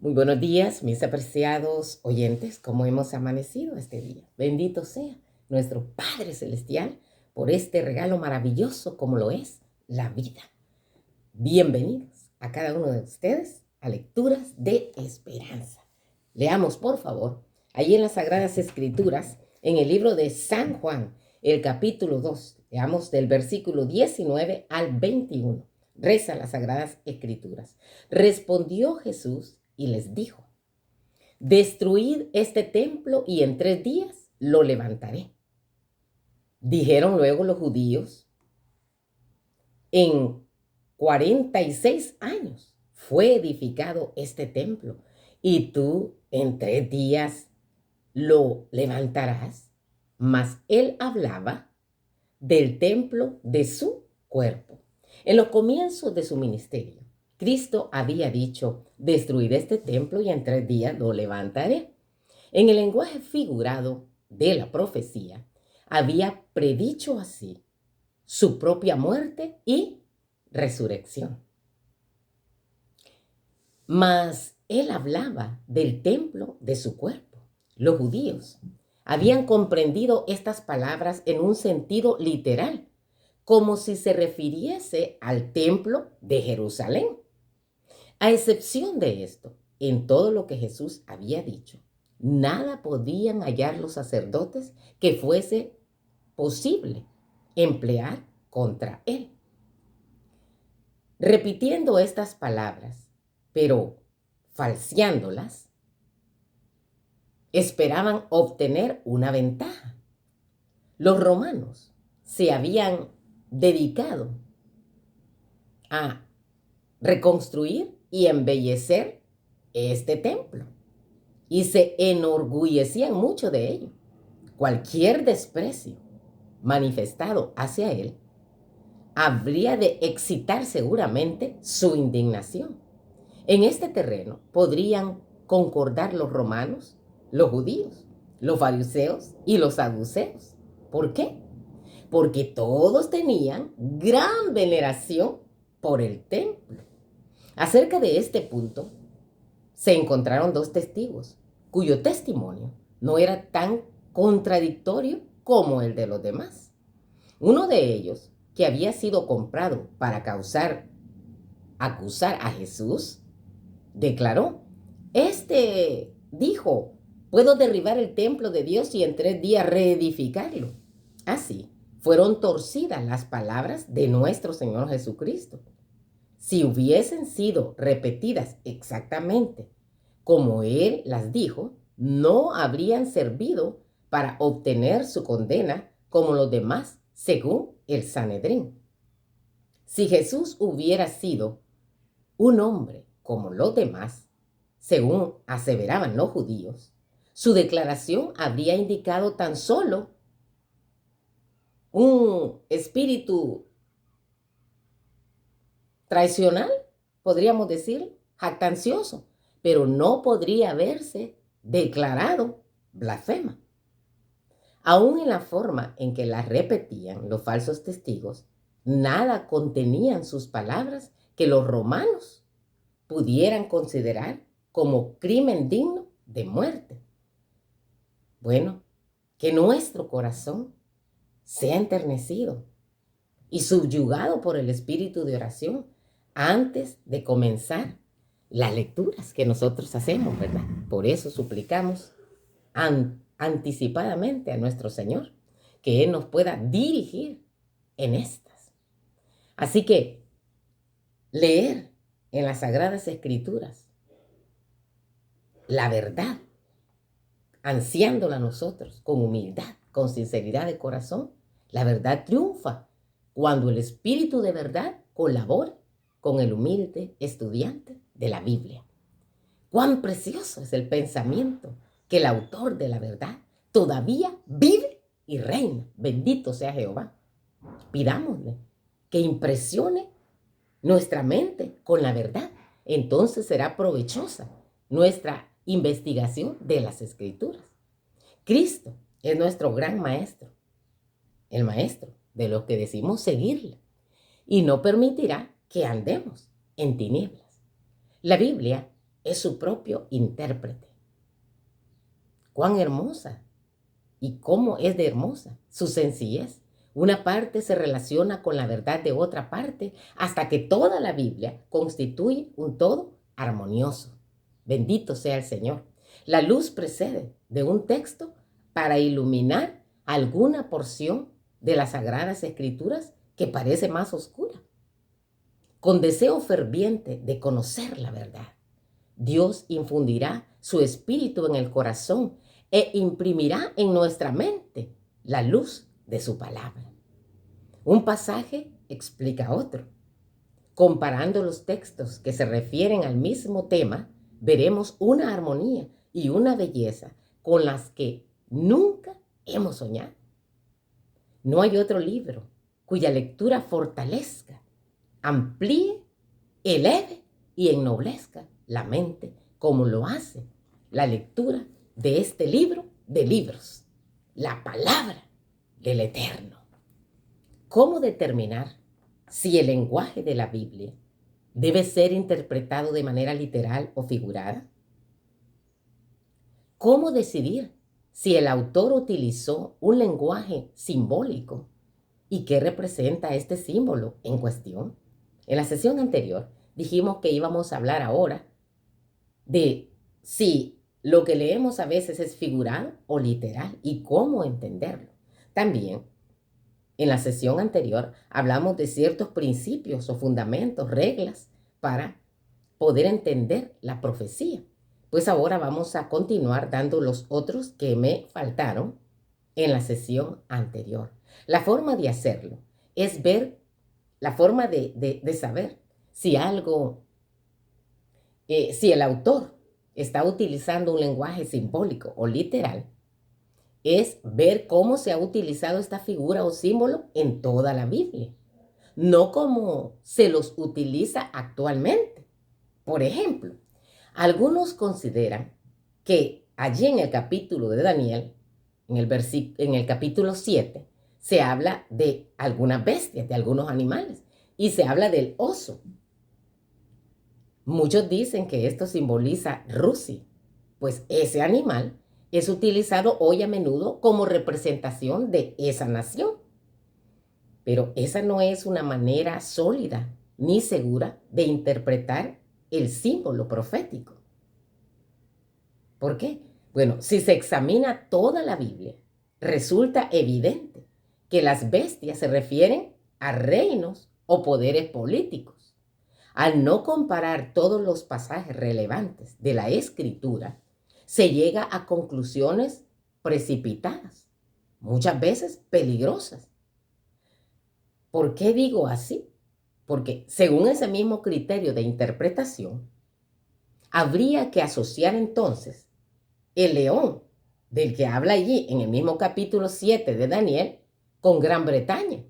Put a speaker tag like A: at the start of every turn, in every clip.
A: Muy buenos días, mis apreciados oyentes. ¿Cómo hemos amanecido este día? Bendito sea nuestro Padre Celestial por este regalo maravilloso como lo es la vida. Bienvenidos a cada uno de ustedes a Lecturas de Esperanza. Leamos, por favor, allí en las Sagradas Escrituras, en el libro de San Juan, el capítulo 2. Leamos del versículo 19 al 21. Reza las Sagradas Escrituras. Respondió Jesús y les dijo: destruid este templo y en 3 días lo levantaré. Dijeron luego los judíos: en 46 años fue edificado este templo y tú en 3 días lo levantarás. Mas él hablaba del templo de su cuerpo. En los comienzos de su ministerio, Cristo había dicho: destruid este templo y en 3 días lo levantaré. En el lenguaje figurado de la profecía, había predicho así su propia muerte y resurrección. Mas él hablaba del templo de su cuerpo. Los judíos habían comprendido estas palabras en un sentido literal, como si se refiriese al templo de Jerusalén. A excepción de esto, en todo lo que Jesús había dicho, nada podían hallar los sacerdotes que fuese posible emplear contra él. Repitiendo estas palabras, pero falseándolas, esperaban obtener una ventaja. Los romanos se habían dedicado a reconstruir y embellecer este templo y se enorgullecían mucho de ello. Cualquier desprecio manifestado hacia él habría de excitar seguramente su indignación. En este terreno podrían concordar los romanos, los judíos, los fariseos y los saduceos. ¿Por qué? Porque todos tenían gran veneración por el templo. Acerca de este punto, se encontraron 2 testigos, cuyo testimonio no era tan contradictorio como el de los demás. Uno de ellos, que había sido comprado para acusar a Jesús, declaró: dijo, puedo derribar el templo de Dios y en 3 días reedificarlo. Así fueron torcidas las palabras de nuestro Señor Jesucristo. Si hubiesen sido repetidas exactamente como Él las dijo, no habrían servido para obtener su condena como los demás, según el Sanedrín. Si Jesús hubiera sido un hombre como los demás, según aseveraban los judíos, su declaración habría indicado tan solo un espíritu traicional, podríamos decir, jactancioso, pero no podría haberse declarado blasfema. Aún en la forma en que la repetían los falsos testigos, nada contenían sus palabras que los romanos pudieran considerar como crimen digno de muerte. Bueno, que nuestro corazón sea enternecido y subyugado por el espíritu de oración antes de comenzar las lecturas que nosotros hacemos, ¿verdad? Por eso suplicamos anticipadamente a nuestro Señor que Él nos pueda dirigir en estas. Así que leer en las Sagradas Escrituras la verdad, ansiándola nosotros con humildad, con sinceridad de corazón, la verdad triunfa cuando el Espíritu de verdad colabora con el humilde estudiante de la Biblia. Cuán precioso es el pensamiento que el autor de la verdad todavía vive y reina. Bendito sea Jehová. Pidámosle que impresione nuestra mente con la verdad. Entonces será provechosa nuestra investigación de las Escrituras. Cristo es nuestro gran maestro, el maestro de los que decimos seguirle, y no permitirá que andemos en tinieblas. La Biblia es su propio intérprete. Cuán hermosa y cómo es de hermosa su sencillez. Una parte se relaciona con la verdad de otra parte hasta que toda la Biblia constituye un todo armonioso. Bendito sea el Señor. La luz precede de un texto para iluminar alguna porción de las Sagradas Escrituras que parece más oscura. Con deseo ferviente de conocer la verdad, Dios infundirá su espíritu en el corazón e imprimirá en nuestra mente la luz de su palabra. Un pasaje explica otro. Comparando los textos que se refieren al mismo tema, veremos una armonía y una belleza con las que nunca hemos soñado. No hay otro libro cuya lectura fortalezca, amplíe, eleve y ennoblezca la mente como lo hace la lectura de este libro de libros, la palabra del Eterno. ¿Cómo determinar si el lenguaje de la Biblia debe ser interpretado de manera literal o figurada? ¿Cómo decidir si el autor utilizó un lenguaje simbólico y qué representa este símbolo en cuestión? En la sesión anterior dijimos que íbamos a hablar ahora de si lo que leemos a veces es figurado o literal y cómo entenderlo. También en la sesión anterior hablamos de ciertos principios o fundamentos, reglas para poder entender la profecía. Pues ahora vamos a continuar dando los otros que me faltaron en la sesión anterior. La forma de hacerlo es ver, la forma de saber si algo, si el autor está utilizando un lenguaje simbólico o literal, es ver cómo se ha utilizado esta figura o símbolo en toda la Biblia, no como se los utiliza actualmente. Por ejemplo, algunos consideran que allí en el capítulo de Daniel, en el capítulo 7, se habla de algunas bestias, de algunos animales, y se habla del oso. Muchos dicen que esto simboliza Rusia, pues ese animal es utilizado hoy a menudo como representación de esa nación. Pero esa no es una manera sólida ni segura de interpretar el símbolo profético. ¿Por qué? Bueno, si se examina toda la Biblia, resulta evidente que las bestias se refieren a reinos o poderes políticos. Al no comparar todos los pasajes relevantes de la Escritura, se llega a conclusiones precipitadas, muchas veces peligrosas. ¿Por qué digo así? Porque según ese mismo criterio de interpretación, habría que asociar entonces el león del que habla allí en el mismo capítulo 7 de Daniel con Gran Bretaña,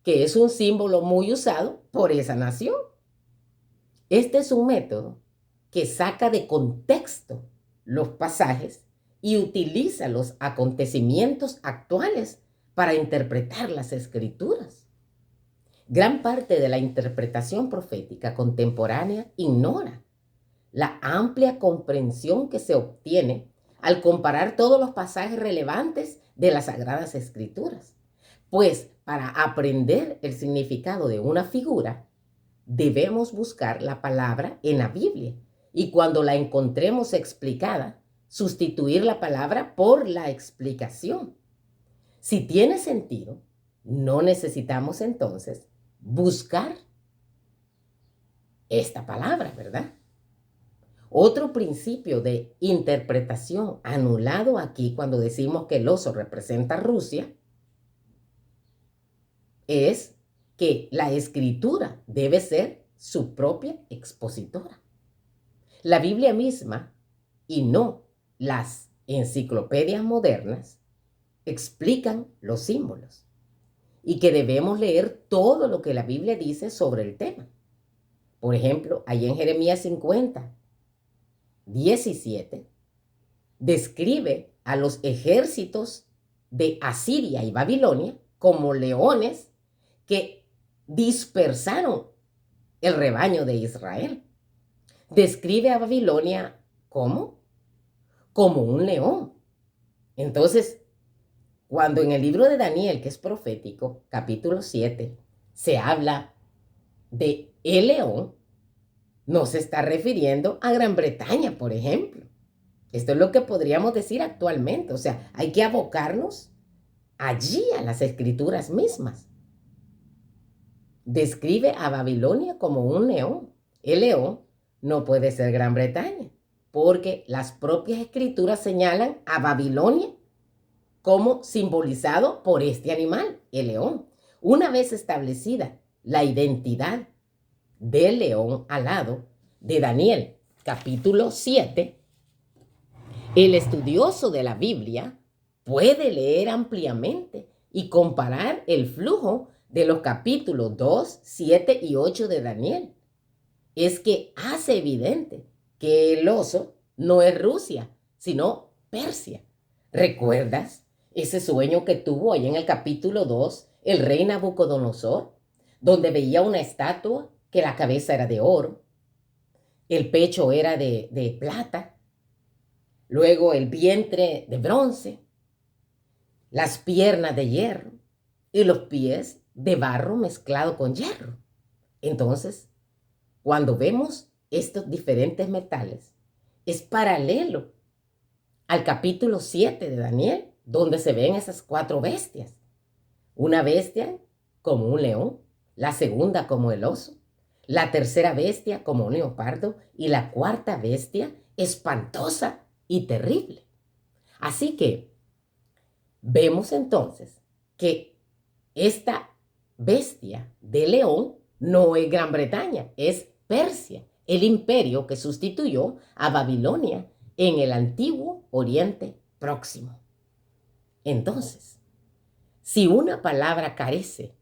A: que es un símbolo muy usado por esa nación. Este es un método que saca de contexto los pasajes y utiliza los acontecimientos actuales para interpretar las escrituras. Gran parte de la interpretación profética contemporánea ignora la amplia comprensión que se obtiene al comparar todos los pasajes relevantes de las Sagradas Escrituras. Pues para aprender el significado de una figura, debemos buscar la palabra en la Biblia y cuando la encontremos explicada, sustituir la palabra por la explicación. Si tiene sentido, no necesitamos entonces buscar esta palabra, ¿verdad? Otro principio de interpretación anulado aquí cuando decimos que el oso representa a Rusia es que la escritura debe ser su propia expositora. La Biblia misma y no las enciclopedias modernas explican los símbolos y que debemos leer todo lo que la Biblia dice sobre el tema. Por ejemplo, ahí en Jeremías 50, 17, describe a los ejércitos de Asiria y Babilonia como leones que dispersaron el rebaño de Israel. describe a Babilonia ¿cómo? Como un león. Entonces, cuando en el libro de Daniel, que es profético, capítulo 7, se habla de el león, no se está refiriendo a Gran Bretaña, por ejemplo. Esto es lo que podríamos decir actualmente. O sea, hay que abocarnos allí a las escrituras mismas. Describe a Babilonia como un león. El león no puede ser Gran Bretaña, porque las propias escrituras señalan a Babilonia como simbolizado por este animal, el león. Una vez establecida la identidad del león alado de Daniel, capítulo 7, el estudioso de la Biblia puede leer ampliamente y comparar el flujo de los capítulos 2, 7 y 8 de Daniel. Es que hace evidente que el oso no es Rusia, sino Persia. ¿Recuerdas ese sueño que tuvo ahí en el capítulo 2 el rey Nabucodonosor, donde veía una estatua que la cabeza era de oro, el pecho era de plata, luego el vientre de bronce, las piernas de hierro y los pies de barro mezclado con hierro? Entonces, cuando vemos estos diferentes metales, es paralelo al capítulo 7 de Daniel, donde se ven esas 4 bestias. Una bestia como un león, la segunda como el oso, la tercera bestia como un leopardo y la cuarta bestia espantosa y terrible. Así que vemos entonces que esta bestia de león no es Gran Bretaña, es Persia, el imperio que sustituyó a Babilonia en el antiguo Oriente Próximo. Entonces, si una palabra carece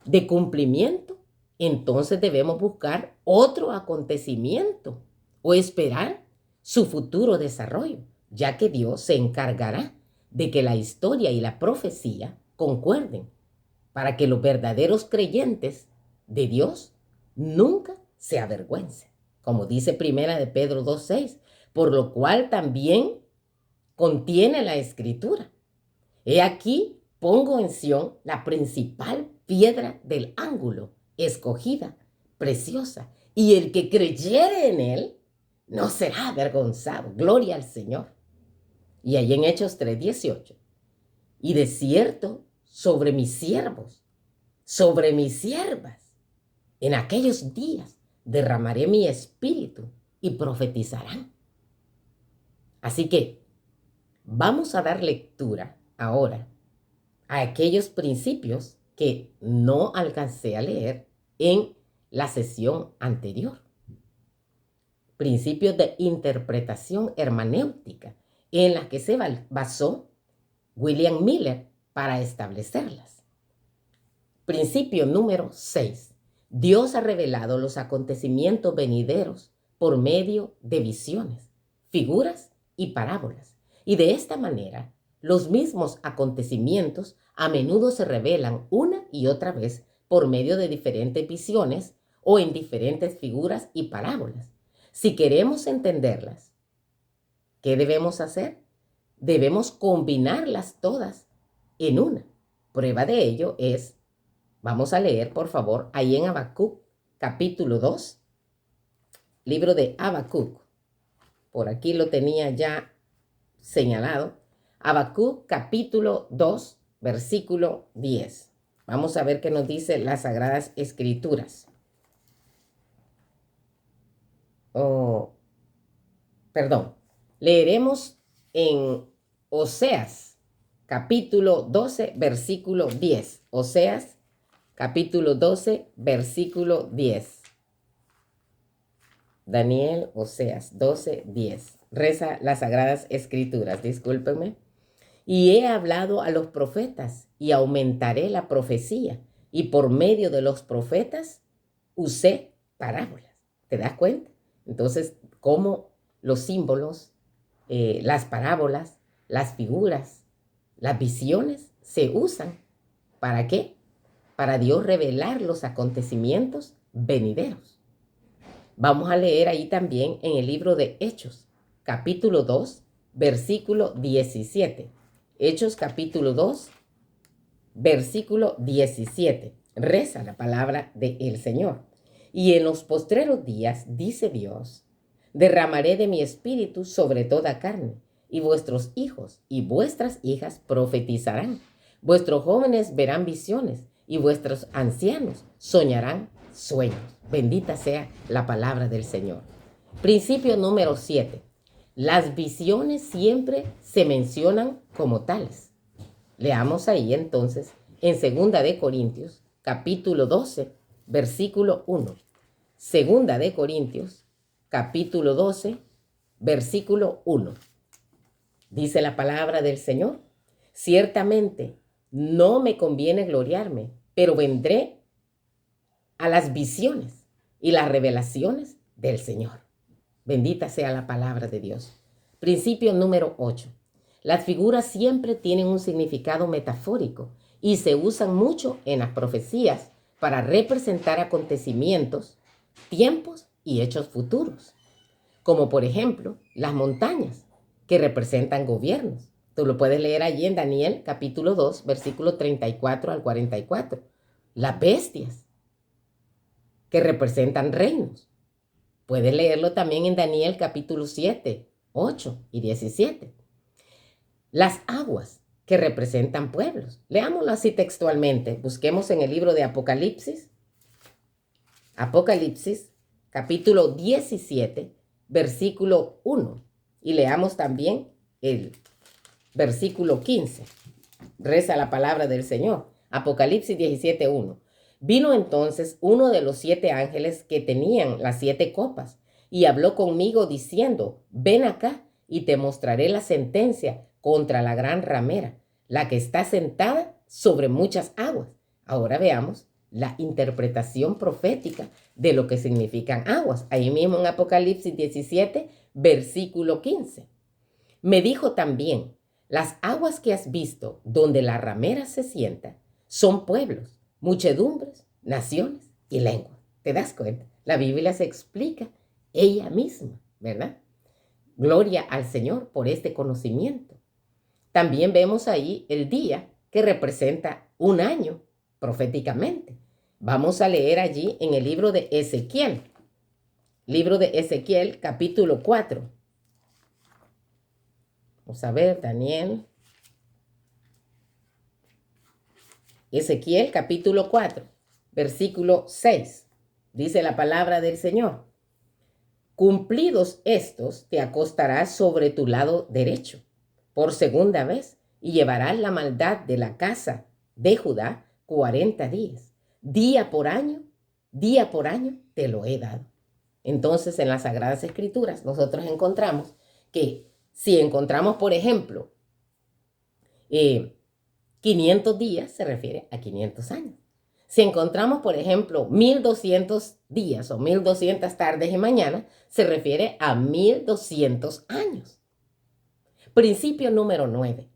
A: de cumplimiento, entonces debemos buscar otro acontecimiento o esperar su futuro desarrollo, ya que Dios se encargará de que la historia y la profecía concuerden para que los verdaderos creyentes de Dios nunca se avergüencen. Como dice Primera de Pedro 2:6, por lo cual también contiene la Escritura. He aquí, pongo en Sión la principal piedra del ángulo, escogida, preciosa, y el que creyere en él no será avergonzado. Gloria al Señor. Y ahí en Hechos 3:18, y de cierto sobre mis siervos, sobre mis siervas, en aquellos días derramaré mi espíritu y profetizarán. Así que vamos a dar lectura ahora a aquellos principios que no alcancé a leer en la sesión anterior. Principios de interpretación hermenéutica en las que se basó William Miller para establecerlas. Principio número 6. Dios ha revelado los acontecimientos venideros por medio de visiones, figuras y parábolas. Y de esta manera, los mismos acontecimientos a menudo se revelan una y otra vez por medio de diferentes visiones o en diferentes figuras y parábolas. Si queremos entenderlas, ¿qué debemos hacer? Debemos combinarlas todas en una. Prueba de ello es, vamos a leer por favor ahí en Habacuc capítulo 2, libro de Habacuc. Por aquí lo tenía ya señalado. Habacuc capítulo 2, versículo 10. Vamos a ver qué nos dice las Sagradas Escrituras. Perdón, leeremos en Oseas capítulo 12, versículo 10. Oseas capítulo 12, versículo 10. Daniel, Oseas 12, 10. Reza las Sagradas Escrituras, discúlpenme. Y he hablado a los profetas y aumentaré la profecía. Y por medio de los profetas usé parábolas. ¿Te das cuenta? Entonces, cómo los símbolos, las parábolas, las figuras, las visiones se usan. ¿Para qué? Para Dios revelar los acontecimientos venideros. Vamos a leer ahí también en el libro de Hechos, capítulo 2, versículo 17. Hechos capítulo 2, versículo 17. Reza la palabra del Señor. Y en los postreros días, dice Dios, derramaré de mi espíritu sobre toda carne, y vuestros hijos y vuestras hijas profetizarán. Vuestros jóvenes verán visiones, y vuestros ancianos soñarán sueños. Bendita sea la palabra del Señor. Principio número 7. Las visiones siempre se mencionan como tales. Leamos ahí entonces en 2 de Corintios, capítulo 12, versículo 1. 2 de Corintios, capítulo 12, versículo 1. Dice la palabra del Señor: ciertamente no me conviene gloriarme, pero vendré a las visiones y las revelaciones del Señor. Bendita sea la palabra de Dios. Principio número 8. Las figuras siempre tienen un significado metafórico y se usan mucho en las profecías para representar acontecimientos, tiempos y hechos futuros. Como por ejemplo, las montañas, que representan gobiernos. Tú lo puedes leer allí en Daniel capítulo 2, versículo 34 al 44. Las bestias, que representan reinos. Puedes leerlo también en Daniel capítulo 7, 8 y 17. Las aguas, que representan pueblos. Leámoslo así textualmente. Busquemos en el libro de Apocalipsis. Apocalipsis capítulo 17, versículo 1. Y leamos también el versículo 15. Reza la palabra del Señor. Apocalipsis 17, 1. Vino entonces uno de los 7 ángeles que tenían las 7 copas y habló conmigo diciendo: ven acá y te mostraré la sentencia contra la gran ramera, la que está sentada sobre muchas aguas. Ahora veamos la interpretación profética de lo que significan aguas. Ahí mismo en Apocalipsis 17, versículo 15. Me dijo también: las aguas que has visto donde la ramera se sienta son pueblos, muchedumbres, naciones y lenguas. ¿Te das cuenta? La Biblia se explica ella misma, ¿verdad? Gloria al Señor por este conocimiento. También vemos ahí el día, que representa un año proféticamente. Vamos a leer allí en el libro de Ezequiel. Libro de Ezequiel, capítulo 4. Vamos a ver, Daniel. Ezequiel, capítulo 4, versículo 6. Dice la palabra del Señor: cumplidos estos, te acostarás sobre tu lado derecho por segunda vez y llevarás la maldad de la casa de Judá 40 días. Día por año te lo he dado. Entonces, en las Sagradas Escrituras nosotros encontramos que si encontramos, por ejemplo, 500 días, se refiere a 500 años. Si encontramos, por ejemplo, 1200 días o 1200 tardes y mañanas, se refiere a 1200 años. Principio número 9.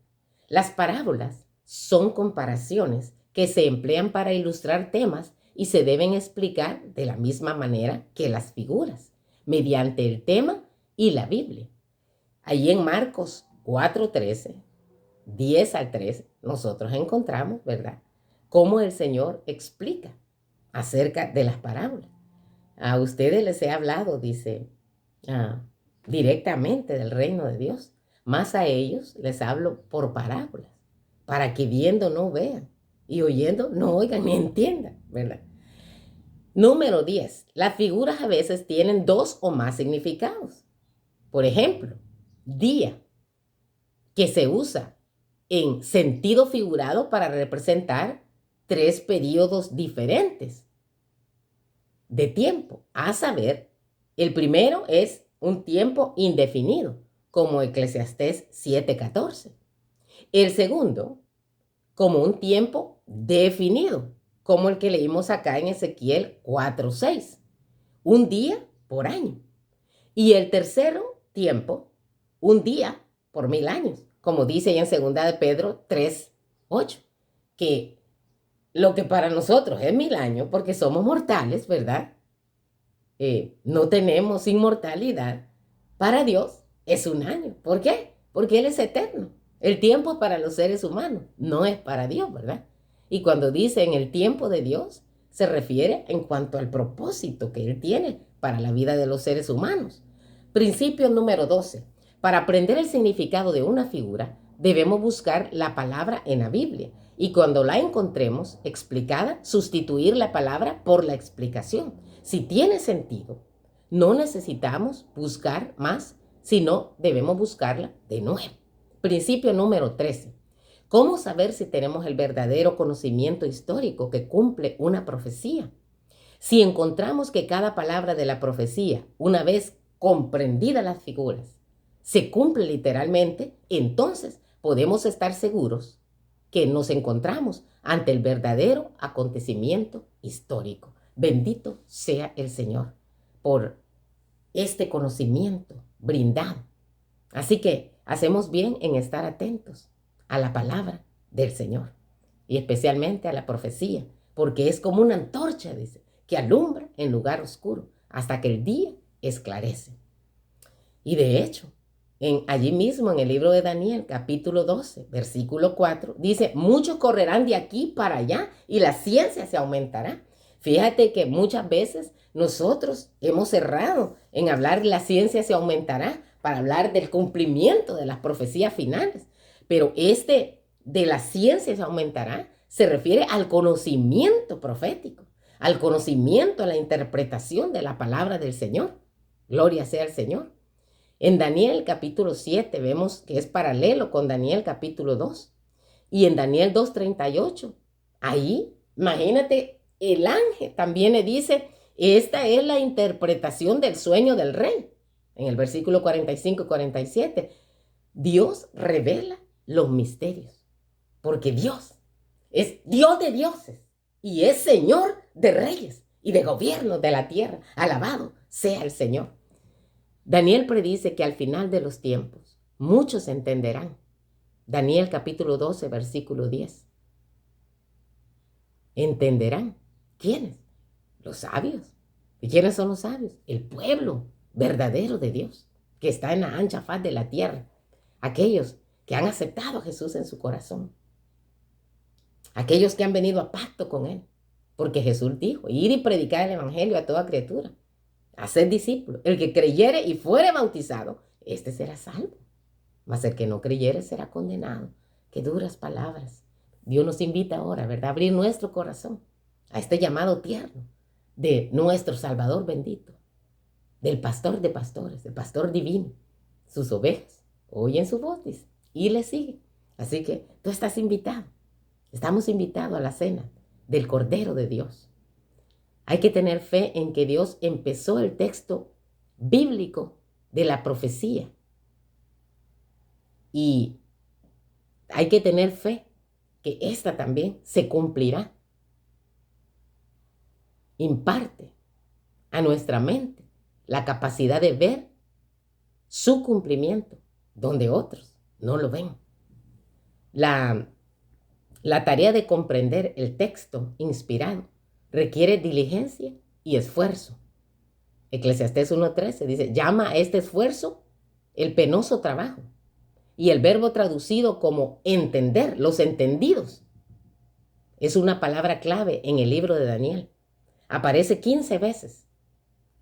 A: Las parábolas son comparaciones que se emplean para ilustrar temas y se deben explicar de la misma manera que las figuras, mediante el tema y la Biblia. Allí en Marcos 4:13, 10 al 13, nosotros encontramos, ¿verdad?, cómo el Señor explica acerca de las parábolas. A ustedes les he hablado, dice, directamente del reino de Dios. Más a ellos les hablo por parábolas, para que viendo no vean y oyendo no oigan ni entiendan, ¿verdad? Número 10. Las figuras a veces tienen 2 o más significados. Por ejemplo, día, que se usa en sentido figurado para representar 3 periodos diferentes de tiempo. A saber, el primero es un tiempo indefinido, como Eclesiastés 7:14. El segundo, como un tiempo definido, como el que leímos acá en Ezequiel 4:6. Un día por año. Y el tercero tiempo, un día por 1000 años, como dice ahí en 2 de Pedro 3:8, que lo que para nosotros es 1000 años, porque somos mortales, ¿verdad?, no tenemos inmortalidad, para Dios es un año. ¿Por qué? Porque Él es eterno. El tiempo es para los seres humanos, no es para Dios, ¿verdad? Y cuando dice en el tiempo de Dios, se refiere en cuanto al propósito que Él tiene para la vida de los seres humanos. Principio número 12. Para aprender el significado de una figura, debemos buscar la palabra en la Biblia. Y cuando la encontremos explicada, sustituir la palabra por la explicación. Si tiene sentido, no necesitamos buscar más, sino debemos buscarla de nuevo. Principio número 13. ¿Cómo saber si tenemos el verdadero conocimiento histórico que cumple una profecía? Si encontramos que cada palabra de la profecía, una vez comprendidas las figuras, se cumple literalmente, entonces podemos estar seguros que nos encontramos ante el verdadero acontecimiento histórico. Bendito sea el Señor por este conocimiento brindado. Así que hacemos bien en estar atentos a la palabra del Señor y especialmente a la profecía, porque es como una antorcha, dice, que alumbra en lugar oscuro hasta que el día esclarece. Y de hecho, allí mismo en el libro de Daniel, capítulo 12, versículo 4, dice, muchos correrán de aquí para allá y la ciencia se aumentará. Fíjate que muchas veces nosotros hemos errado en hablar de la ciencia se aumentará para hablar del cumplimiento de las profecías finales. Pero de la ciencia se aumentará se refiere al conocimiento profético, al conocimiento, a la interpretación de la palabra del Señor. Gloria sea al Señor. En Daniel capítulo 7 vemos que es paralelo con Daniel capítulo 2. Y en Daniel 2:38, ahí, imagínate, el ángel también le dice, esta es la interpretación del sueño del rey. En el versículo 45 y 47, Dios revela los misterios, porque Dios es Dios de dioses y es Señor de reyes y de gobiernos de la tierra. Alabado sea el Señor. Daniel predice que al final de los tiempos muchos entenderán. Daniel capítulo 12, versículo 10. Entenderán. ¿Quiénes? Los sabios. ¿Y quiénes son los sabios? El pueblo verdadero de Dios, que está en la ancha faz de la tierra. Aquellos que han aceptado a Jesús en su corazón. Aquellos que han venido a pacto con Él. Porque Jesús dijo, ir y predicar el evangelio a toda criatura. Hacer discípulos. El que creyere y fuere bautizado, este será salvo. Mas el que no creyere será condenado. Qué duras palabras. Dios nos invita ahora, ¿verdad? A abrir nuestro corazón a este llamado tierno de nuestro Salvador bendito, del pastor de pastores, del pastor divino. Sus ovejas oyen su voz, dice, y le siguen. Así que tú estás invitado. Estamos invitados a la cena del Cordero de Dios. Hay que tener fe en que Dios empezó el texto bíblico de la profecía. Y hay que tener fe que esta también se cumplirá. Imparte a nuestra mente la capacidad de ver su cumplimiento donde otros no lo ven. La tarea de comprender el texto inspirado requiere diligencia y esfuerzo. Eclesiastés 1:13 dice, llama a este esfuerzo el penoso trabajo. Y el verbo traducido como entender, los entendidos, es una palabra clave en el libro de Daniel. Aparece 15 veces.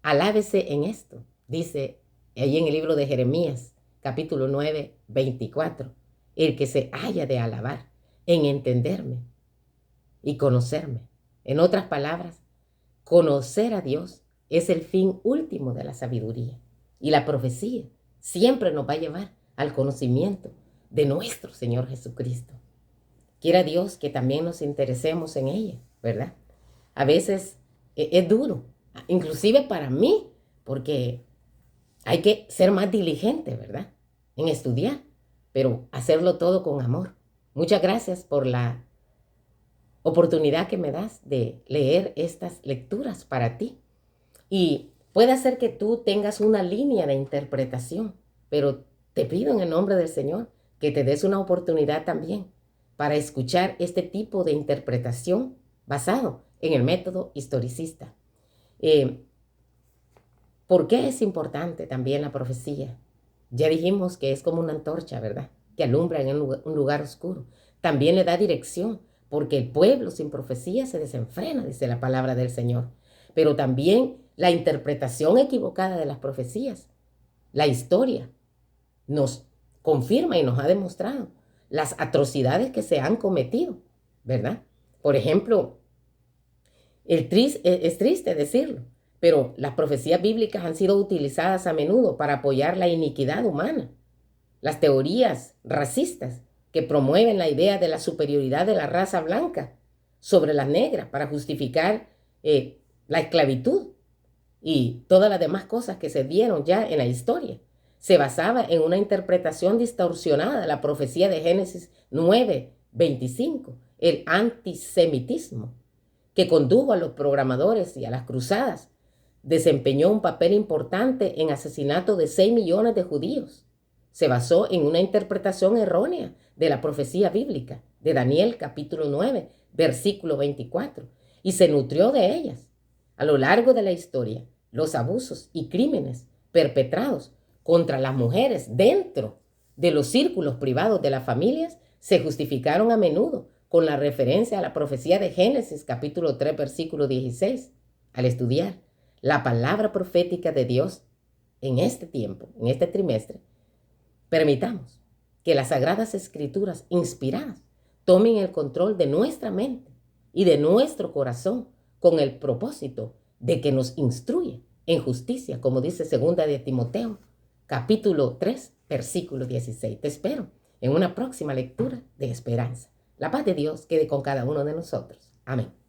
A: Alábese en esto, dice ahí en el libro de Jeremías, capítulo 9, 24. El que se haya de alabar en entenderme y conocerme. En otras palabras, conocer a Dios es el fin último de la sabiduría. Y la profecía siempre nos va a llevar al conocimiento de nuestro Señor Jesucristo. Quiera Dios que también nos interesemos en ella, ¿verdad? A veces es duro, inclusive para mí, porque hay que ser más diligente, ¿verdad? En estudiar, pero hacerlo todo con amor. Muchas gracias por la oportunidad que me das de leer estas lecturas para ti. Y puede ser que tú tengas una línea de interpretación, pero te pido en el nombre del Señor que te des una oportunidad también para escuchar este tipo de interpretación basado en el método historicista. ¿Por qué es importante también la profecía? Ya dijimos que es como una antorcha, ¿verdad? Que alumbra en un lugar oscuro. También le da dirección, porque el pueblo sin profecía se desenfrena, dice la palabra del Señor. Pero también la interpretación equivocada de las profecías, la historia, nos confirma y nos ha demostrado las atrocidades que se han cometido, ¿verdad? Por ejemplo, es triste decirlo, pero las profecías bíblicas han sido utilizadas a menudo para apoyar la iniquidad humana. Las teorías racistas que promueven la idea de la superioridad de la raza blanca sobre la negra para justificar la esclavitud y todas las demás cosas que se dieron ya en la historia. Se basaba en una interpretación distorsionada de la profecía de Génesis 9:25, el antisemitismo, que condujo a los programadores y a las cruzadas. Desempeñó un papel importante en asesinato de 6 millones de judíos. Se basó en una interpretación errónea de la profecía bíblica de Daniel capítulo 9, versículo 24, y se nutrió de ellas. A lo largo de la historia, los abusos y crímenes perpetrados contra las mujeres dentro de los círculos privados de las familias se justificaron a menudo con la referencia a la profecía de Génesis capítulo 3, versículo 16. Al estudiar la palabra profética de Dios en este tiempo, en este trimestre, permitamos que las sagradas escrituras inspiradas tomen el control de nuestra mente y de nuestro corazón con el propósito de que nos instruya en justicia, como dice 2 de Timoteo, capítulo 3, versículo 16. Te espero en una próxima lectura de esperanza. La paz de Dios quede con cada uno de nosotros. Amén.